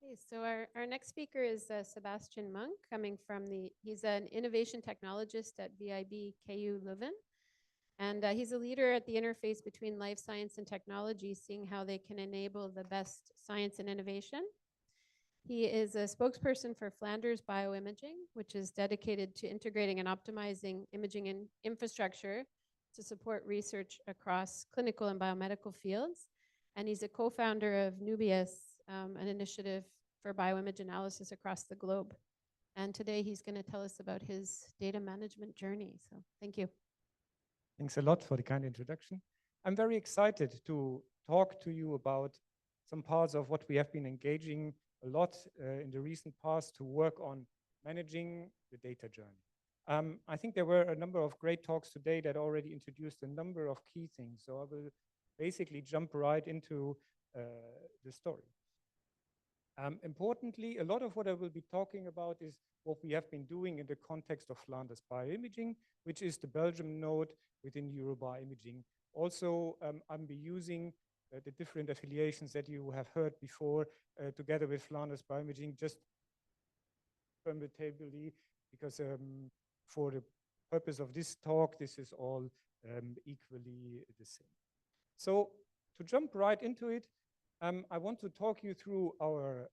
Okay, so our next speaker is Sebastian Munck, he's an innovation technologist at VIB KU Leuven. And he's a leader at the interface between life science and technology, seeing how they can enable the best science and innovation. He is a spokesperson for Flanders Bioimaging, which is dedicated to integrating and optimizing imaging infrastructure to support research across clinical and biomedical fields. And he's a co-founder of Nubius, an initiative for bioimage analysis across the globe. And today he's going to tell us about his data management journey. So thank you. Thanks a lot for the kind introduction. I'm very excited to talk to you about some parts of what we have been engaging a lot in the recent past to work on managing the data journey. I think there were a number of great talks today that already introduced a number of key things. So I will basically jump right into the story. Importantly, a lot of what I will be talking about is what we have been doing in the context of Flanders Bioimaging, which is the Belgium node within Eurobioimaging. Also, I'll be using the different affiliations that you have heard before together with Flanders Bioimaging, just permittably, because for the purpose of this talk, this is all equally the same. So to jump right into it, I want to talk you through our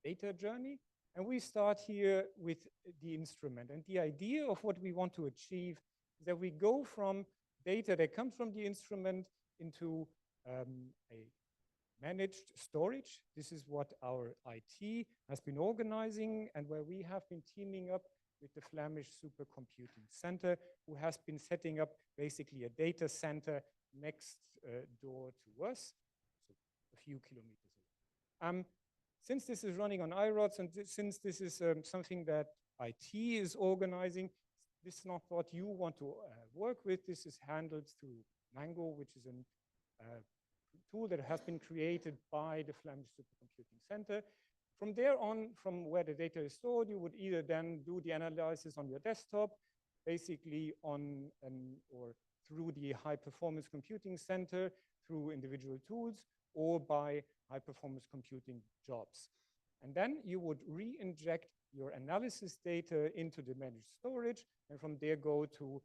data journey. And we start here with the instrument. And the idea of what we want to achieve is that we go from data that comes from the instrument into a managed storage. This is what our IT has been organizing and where we have been teaming up with the Flemish Supercomputing Center, who has been setting up basically a data center next door to us, so a few kilometers away. Since this is running on iRods and since this is something that IT is organizing, this is not what you want to work with. This is handled through Mango, which is a tool that has been created by the Flemish Supercomputing Center. From there on, from where the data is stored, you would either then do the analysis on your desktop, basically on or through the high performance computing center, through individual tools, or by high performance computing jobs. And then you would re-inject your analysis data into the managed storage, and from there go to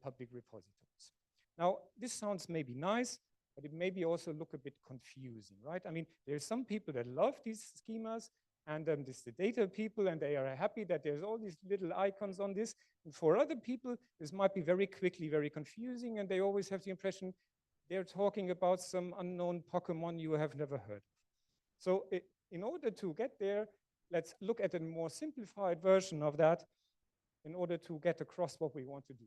public repositories. Now, this sounds maybe nice, but it maybe also look a bit confusing, right? I mean, there's some people that love these schemas, and this the data people, and they are happy that there's all these little icons on this. And for other people, this might be very quickly very confusing, and they always have the impression they're talking about some unknown Pokemon you have never heard of. So in order to get there, let's look at a more simplified version of that in order to get across what we want to do.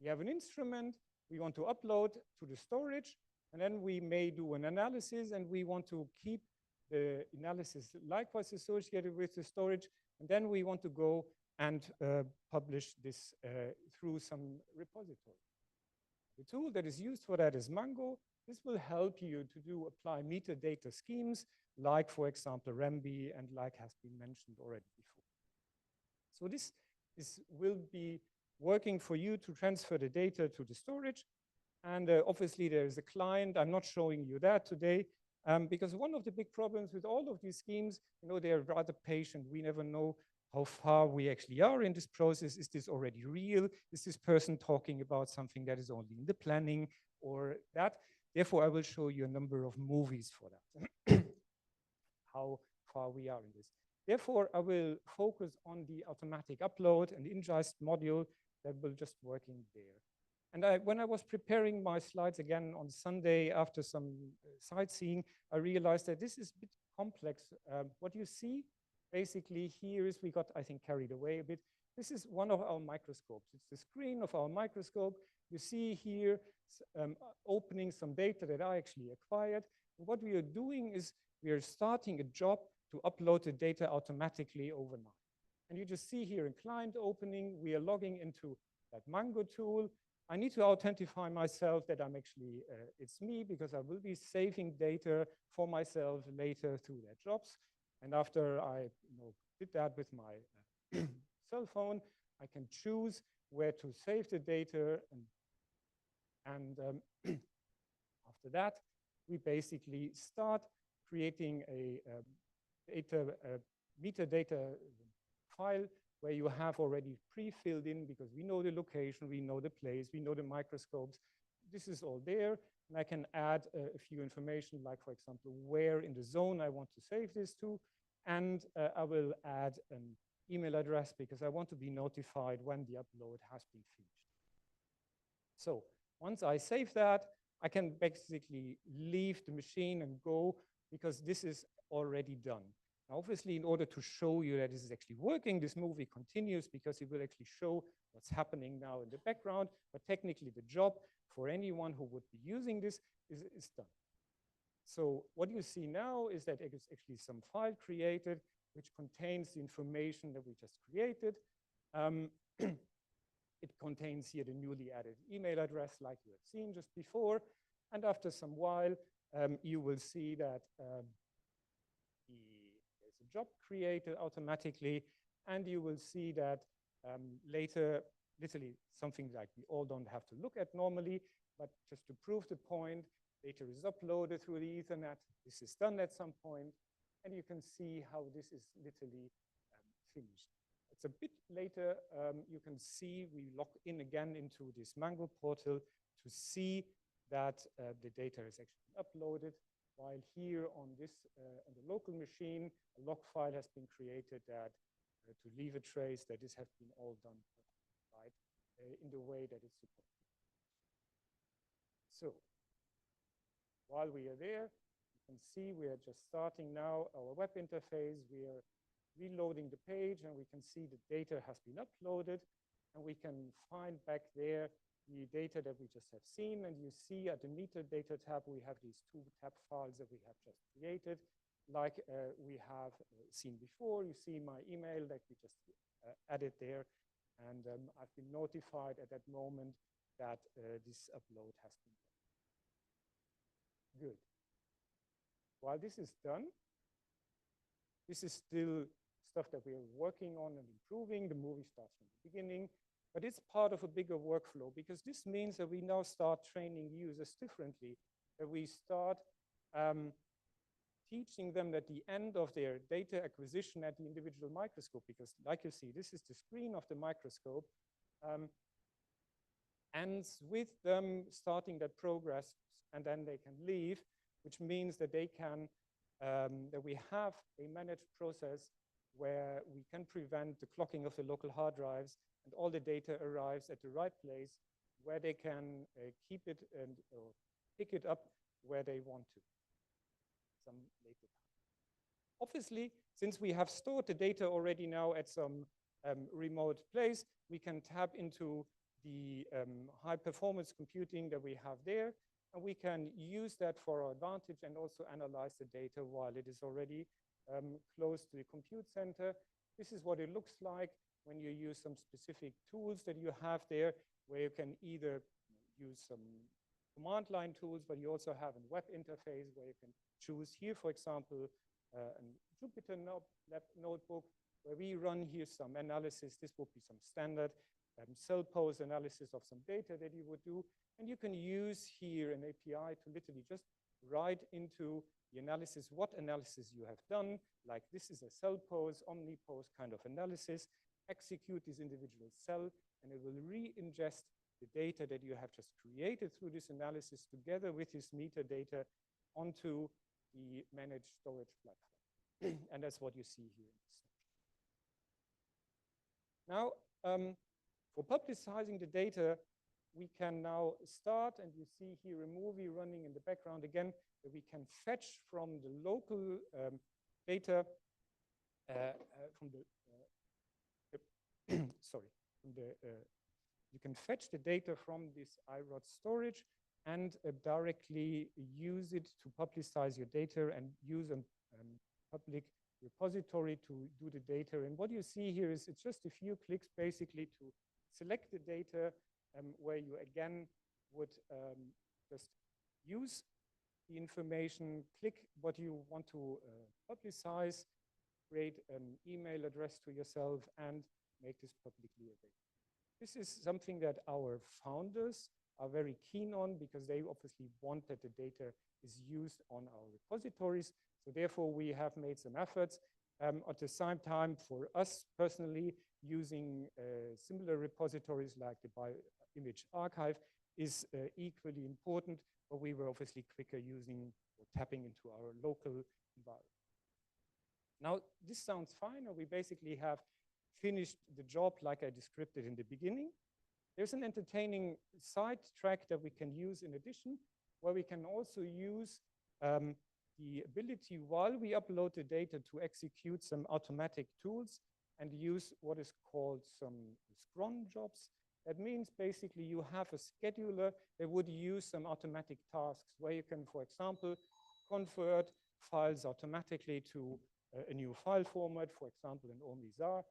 We have an instrument we want to upload to the storage, and then we may do an analysis, and we want to keep the analysis likewise associated with the storage, and then we want to go and publish this through some repository. The tool that is used for that is Mango. This will help you to apply metadata schemes, like, for example, RAMBI, and like has been mentioned already before. So this will be working for you to transfer the data to the storage. And obviously, there is a client. I'm not showing you that today, because one of the big problems with all of these schemes, they're rather patient. We never know how far we actually are in this process. Is this already real? Is this person talking about something that is only in the planning or that? Therefore, I will show you a number of movies for that, how far we are in this. Therefore, I will focus on the automatic upload and ingest module that will just work in there. And when I was preparing my slides again on Sunday after some sightseeing, I realized that this is a bit complex. What you see basically here is we got, I think, carried away a bit. This is one of our microscopes. It's the screen of our microscope. You see here opening some data that I actually acquired. And what we are doing is we are starting a job to upload the data automatically overnight. And you just see here in client opening, we are logging into that Mango tool. I need to authentify myself that I'm actually, it's me, because I will be saving data for myself later through their jobs. And after I did that with my cell phone, I can choose where to save the data. And after that, we basically start creating a metadata file where you have already pre-filled in, because we know the location, we know the place, we know the microscopes. This is all there, and I can add a few information, like, for example, where in the zone I want to save this to, and I will add an email address because I want to be notified when the upload has been finished. So once I save that, I can basically leave the machine and go, because this is already done. Now, obviously, in order to show you that this is actually working, this movie continues, because it will actually show what's happening now in the background. But technically, the job for anyone who would be using this is done. So what you see now is that it is actually some file created which contains the information that we just created. It contains here the newly added email address, like you have seen just before. And after some while, you will see that there's a job created automatically. And you will see that later, literally something like we all don't have to look at normally, but just to prove the point, data is uploaded through the Ethernet. This is done at some point. And you can see how this is literally finished. It's a bit later. You can see we log in again into this Mango portal to see that the data is actually uploaded, while here on this on the local machine, a log file has been created that to leave a trace that this has been all done right in the way that it's supposed to. So while we are there, you can see we are just starting now our web interface. We are reloading the page, and we can see the data has been uploaded, and we can find back there the data that we just have seen. And you see at the metadata tab, we have these two tab files that we have just created, like we have seen before. You see my email that we just added there, and I've been notified at that moment that this upload has been done. Good. While this is done, this is still stuff that we are working on and improving. The movie starts from the beginning, but it's part of a bigger workflow, because this means that we now start training users differently, that we start teaching them at the end of their data acquisition at the individual microscope, because like you see, this is the screen of the microscope, ends with them starting that progress, and then they can leave, which means that they can that we have a managed process where we can prevent the clocking of the local hard drives, and all the data arrives at the right place where they can keep it and or pick it up where they want to some later time. Obviously, since we have stored the data already now at some remote place, we can tap into the high performance computing that we have there, and we can use that for our advantage and also analyze the data while it is already close to the compute center. This is what it looks like when you use some specific tools that you have there, where you can either use some command line tools, but you also have a web interface where you can choose here, for example, a Jupyter notebook, where we run here some analysis. This would be some standard cell pose analysis of some data that you would do. And you can use here an API to literally just write into the analysis what analysis you have done. Like, this is a cell pose, omnipose kind of analysis. Execute this individual cell, and it will re-ingest the data that you have just created through this analysis together with this metadata onto the managed storage platform. And that's what you see here in this section. Now, for publicizing the data, we can now start, and you see here a movie running in the background again, that we can fetch from the local data, from the, you can fetch the data from this iROD storage and directly use it to publicize your data and use a public repository to do the data. And what you see here is it's just a few clicks basically to select the data, where you again would just use the information, click what you want to publicize, create an email address to yourself, and make this publicly available. This is something that our founders are very keen on, because they obviously want that the data is used on our repositories. So therefore, we have made some efforts. At the same time, for us personally, using similar repositories like the Bioimage Archive is equally important, but we were obviously quicker using or tapping into our local environment. Now, this sounds fine, or we basically have finished the job like I described it in the beginning. There's an entertaining side track that we can use in addition, where we can also use the ability while we upload the data to execute some automatic tools and use what is called some scrum jobs. That means basically you have a scheduler that would use some automatic tasks where you can, for example, convert files automatically to a new file format, for example, in OMISAR,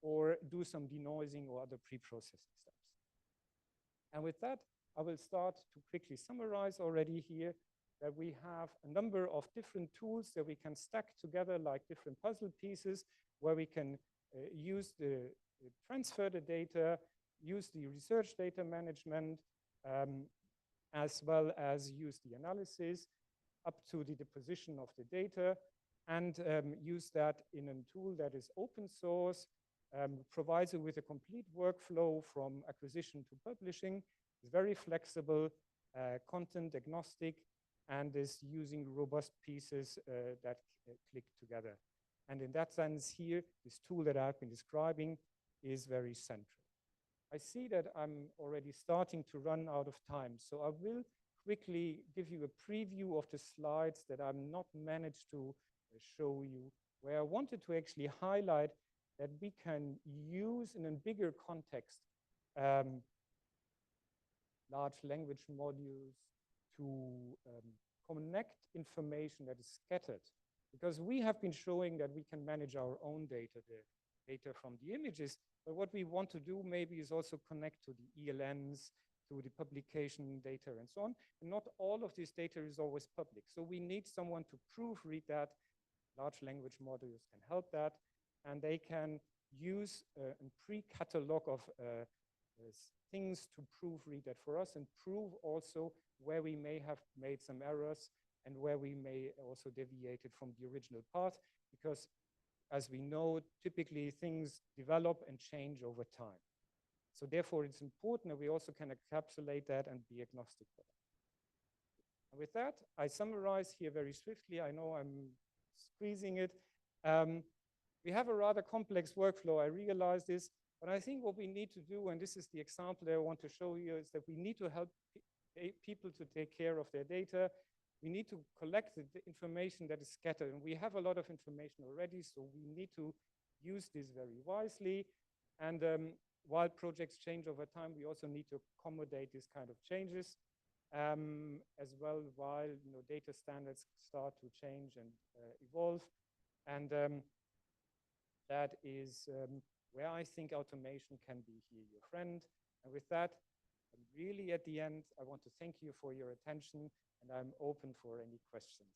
or do some denoising or other pre-processing steps. And with that, I will start to quickly summarize already here that we have a number of different tools that we can stack together like different puzzle pieces where we can transfer the data, use the research data management, as well as use the analysis up to the deposition of the data, and use that in a tool that is open source, provides you with a complete workflow from acquisition to publishing, is very flexible, content agnostic, and is using robust pieces that click together. And in that sense here, this tool that I've been describing is very central. I see that I'm already starting to run out of time, so I will quickly give you a preview of the slides that I've not managed to show you, where I wanted to actually highlight that we can use in a bigger context large language modules to connect information that is scattered. Because we have been showing that we can manage our own data, the data from the images, but what we want to do maybe is also connect to the ELNs, to the publication data and so on. And not all of this data is always public. So we need someone to proofread that. Large language models can help that. And they can use a pre-catalog of things to proofread that for us and prove also where we may have made some errors and where we may also deviated from the original path, because as we know, typically things develop and change over time. So therefore, it's important that we also can encapsulate that and be agnostic for that. And with that, I summarize here very swiftly. I know I'm squeezing it. We have a rather complex workflow. I realize this, but I think what we need to do, and this is the example that I want to show you, is that we need to help people to take care of their data. We need to collect the information that is scattered, and we have a lot of information already, so we need to use this very wisely. And while projects change over time, we also need to accommodate these kind of changes, as well while data standards start to change and evolve. And that is where I think automation can be here, your friend. And with that, really at the end, I want to thank you for your attention, and I'm open for any questions.